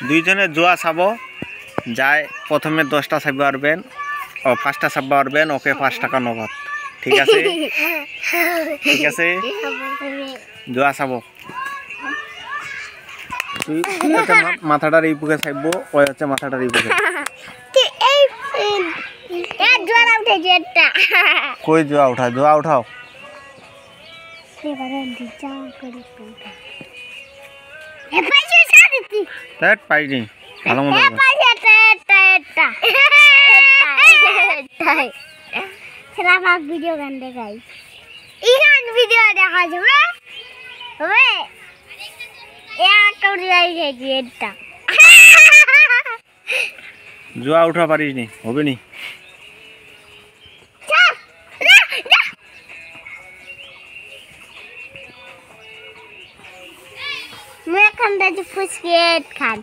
দুইজনে জোয়া চাব যায় প্রথমে 10টা চাব পারবেন ও 5টা চাব পারবেন ওকে 5 টাকা নগদ ঠিক আছে ঠিক আছে জোয়া চাব তুই মাথাটার এই বুকে চাইব ওই হচ্ছে মাথাটার এই বুকে কই জোয়া উঠাও পাইনি ভালো মতো ভিডিও গান দেখাই ইহান ভিডিও দেখা যাবে হবে জোয়া উঠা পারিস নি হবে নি मैं खान दादी फुसके खान